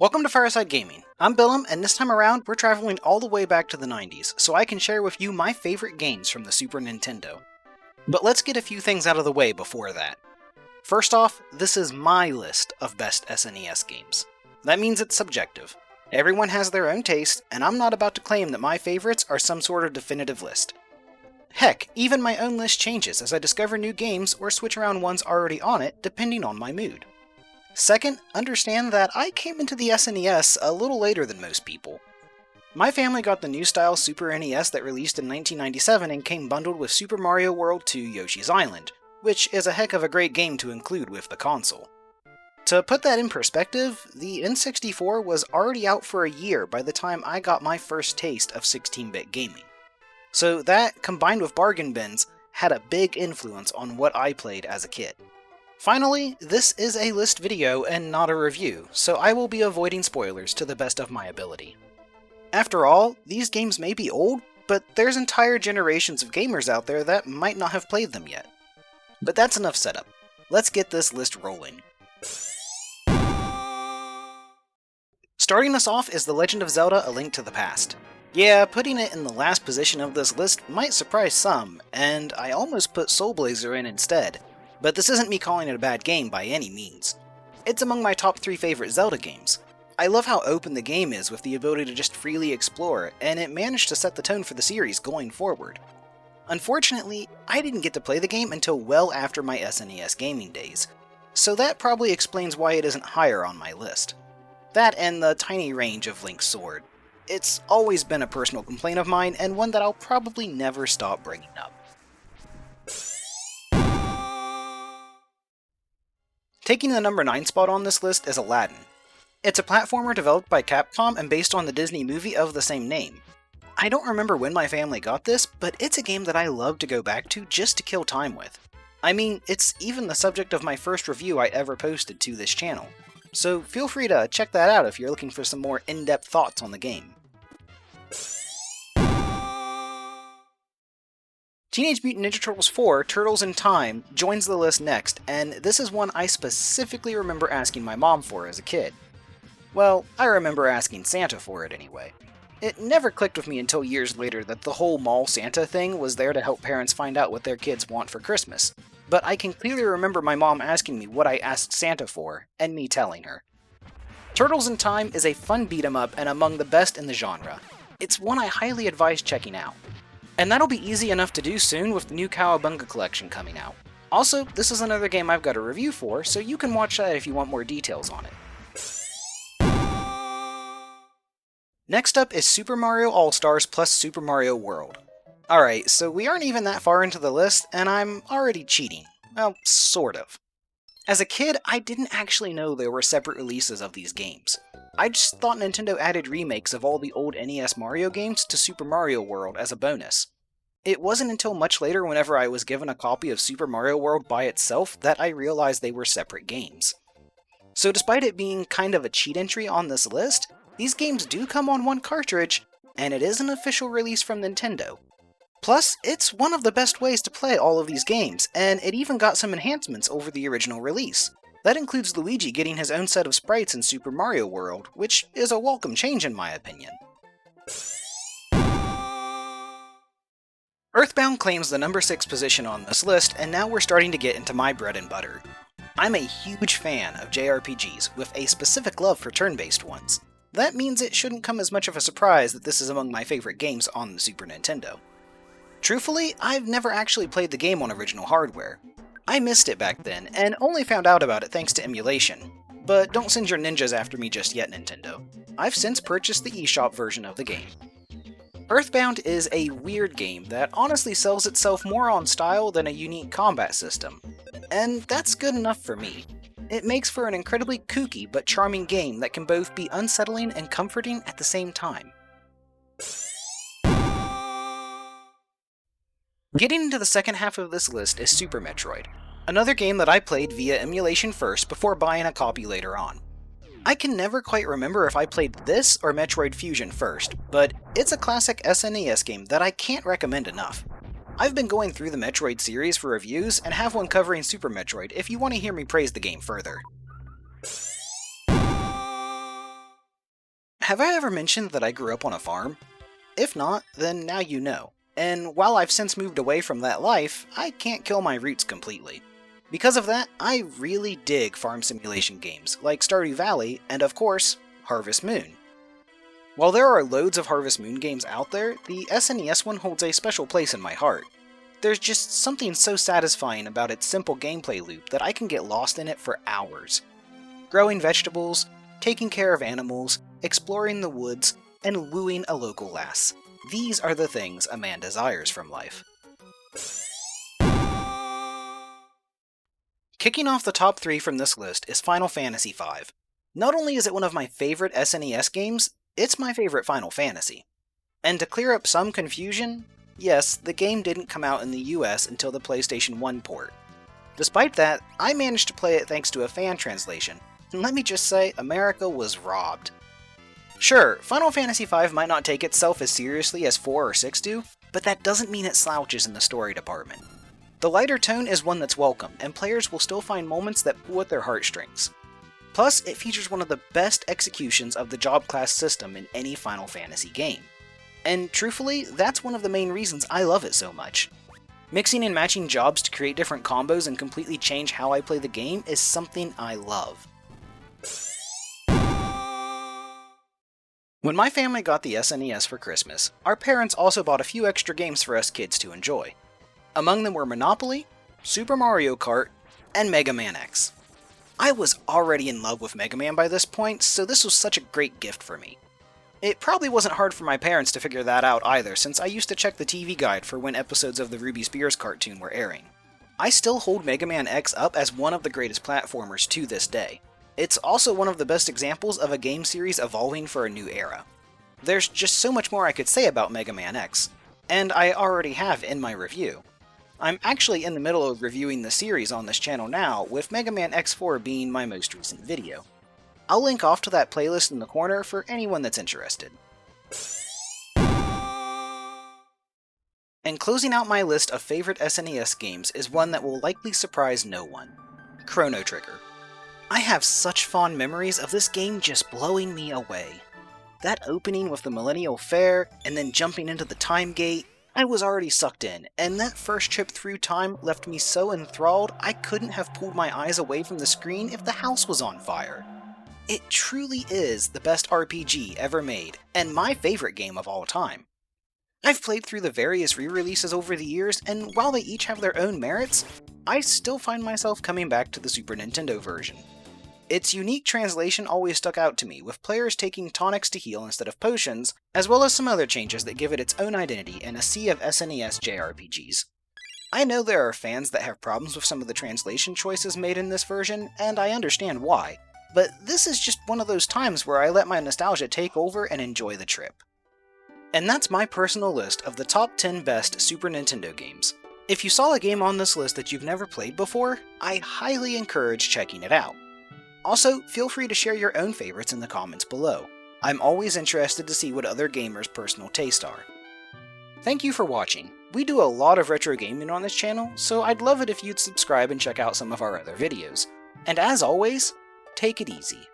Welcome to Fireside Gaming. I'm Billum, and this time around, we're traveling all the way back to the 90s, so I can share with you my favorite games from the Super Nintendo. But let's get a few things out of the way before that. First off, this is my list of best SNES games. That means it's subjective. Everyone has their own taste, and I'm not about to claim that my favorites are some sort of definitive list. Heck, even my own list changes as I discover new games or switch around ones already on it depending on my mood. Second, understand that I came into the SNES a little later than most people. My family got the new style Super NES that released in 1997 and came bundled with Super Mario World 2 Yoshi's Island, which is a heck of a great game to include with the console. To put that in perspective, the N64 was already out for a year by the time I got my first taste of 16-bit gaming. So that, combined with bargain bins, had a big influence on what I played as a kid. Finally, this is a list video and not a review, so I will be avoiding spoilers to the best of my ability. After all, these games may be old, but there's entire generations of gamers out there that might not have played them yet. But that's enough setup. Let's get this list rolling. Starting us off is The Legend of Zelda: A Link to the Past. Yeah, putting it in the last position of this list might surprise some, and I almost put Soul Blazer in instead. But this isn't me calling it a bad game by any means. It's among my top 3 favorite Zelda games. I love how open the game is with the ability to just freely explore, and it managed to set the tone for the series going forward. Unfortunately, I didn't get to play the game until well after my SNES gaming days, so that probably explains why it isn't higher on my list. That and the tiny range of Link's sword. It's always been a personal complaint of mine, and one that I'll probably never stop bringing up. Taking the number 9 spot on this list is Aladdin. It's a platformer developed by Capcom and based on the Disney movie of the same name. I don't remember when my family got this, but it's a game that I love to go back to just to kill time with. I mean, it's even the subject of my first review I ever posted to this channel, so feel free to check that out if you're looking for some more in-depth thoughts on the game. Teenage Mutant Ninja Turtles 4: Turtles in Time joins the list next, and this is one I specifically remember asking my mom for as a kid. Well, I remember asking Santa for it anyway. It never clicked with me until years later that the whole mall Santa thing was there to help parents find out what their kids want for Christmas, but I can clearly remember my mom asking me what I asked Santa for, and me telling her. Turtles in Time is a fun beat-em-up and among the best in the genre. It's one I highly advise checking out. And that'll be easy enough to do soon with the new Cowabunga collection coming out. Also, this is another game I've got a review for, so you can watch that if you want more details on it. Next up is Super Mario AllStars plus Super Mario World. Alright, so we aren't even that far into the list, and I'm already cheating. Well, sort of. As a kid, I didn't actually know there were separate releases of these games. I just thought Nintendo added remakes of all the old NES Mario games to Super Mario World as a bonus. It wasn't until much later whenever I was given a copy of Super Mario World by itself that I realized they were separate games. So despite it being kind of a cheat entry on this list, these games do come on one cartridge, and it is an official release from Nintendo. Plus, it's one of the best ways to play all of these games, and it even got some enhancements over the original release. That includes Luigi getting his own set of sprites in Super Mario World, which is a welcome change in my opinion. Earthbound claims the number 6 position on this list, and now we're starting to get into my bread and butter. I'm a huge fan of JRPGs, with a specific love for turn-based ones. That means it shouldn't come as much of a surprise that this is among my favorite games on the Super Nintendo. Truthfully, I've never actually played the game on original hardware. I missed it back then, and only found out about it thanks to emulation. But don't send your ninjas after me just yet, Nintendo. I've since purchased the eShop version of the game. Earthbound is a weird game that honestly sells itself more on style than a unique combat system. And that's good enough for me. It makes for an incredibly kooky but charming game that can both be unsettling and comforting at the same time. Getting into the second half of this list is Super Metroid, another game that I played via emulation first before buying a copy later on. I can never quite remember if I played this or Metroid Fusion first, but it's a classic SNES game that I can't recommend enough. I've been going through the Metroid series for reviews and have one covering Super Metroid if you want to hear me praise the game further. Have I ever mentioned that I grew up on a farm? If not, then now you know. And while I've since moved away from that life, I can't kill my roots completely. Because of that, I really dig farm simulation games like Stardew Valley and, of course, Harvest Moon. While there are loads of Harvest Moon games out there, the SNES one holds a special place in my heart. There's just something so satisfying about its simple gameplay loop that I can get lost in it for hours. Growing vegetables, taking care of animals, exploring the woods, and wooing a local lass. These are the things a man desires from life. Kicking off the top 3 from this list is Final Fantasy V. Not only is it one of my favorite SNES games, it's my favorite Final Fantasy. And to clear up some confusion, yes, the game didn't come out in the US until the PlayStation 1 port. Despite that, I managed to play it thanks to a fan translation, and let me just say, America was robbed. Sure, Final Fantasy V might not take itself as seriously as 4 or 6 do, but that doesn't mean it slouches in the story department. The lighter tone is one that's welcome, and players will still find moments that pull at their heartstrings. Plus, it features one of the best executions of the job class system in any Final Fantasy game. And truthfully, that's one of the main reasons I love it so much. Mixing and matching jobs to create different combos and completely change how I play the game is something I love. When my family got the SNES for Christmas, our parents also bought a few extra games for us kids to enjoy. Among them were Monopoly, Super Mario Kart, and Mega Man X. I was already in love with Mega Man by this point, so this was such a great gift for me. It probably wasn't hard for my parents to figure that out either, since I used to check the TV guide for when episodes of the Ruby Spears cartoon were airing. I still hold Mega Man X up as one of the greatest platformers to this day. It's also one of the best examples of a game series evolving for a new era. There's just so much more I could say about Mega Man X, and I already have in my review. I'm actually in the middle of reviewing the series on this channel now, with Mega Man X4 being my most recent video. I'll link off to that playlist in the corner for anyone that's interested. And closing out my list of favorite SNES games is one that will likely surprise no one: Chrono Trigger. I have such fond memories of this game just blowing me away. That opening with the Millennial Fair, and then jumping into the time gate, I was already sucked in, and that first trip through time left me so enthralled I couldn't have pulled my eyes away from the screen if the house was on fire. It truly is the best RPG ever made, and my favorite game of all time. I've played through the various re-releases over the years, and while they each have their own merits, I still find myself coming back to the Super Nintendo version. Its unique translation always stuck out to me, with players taking tonics to heal instead of potions, as well as some other changes that give it its own identity in a sea of SNES JRPGs. I know there are fans that have problems with some of the translation choices made in this version, and I understand why, but this is just one of those times where I let my nostalgia take over and enjoy the trip. And that's my personal list of the top 10 best Super Nintendo games. If you saw a game on this list that you've never played before, I highly encourage checking it out. Also, feel free to share your own favorites in the comments below. I'm always interested to see what other gamers' personal tastes are. Thank you for watching. We do a lot of retro gaming on this channel, so I'd love it if you'd subscribe and check out some of our other videos. And as always, take it easy.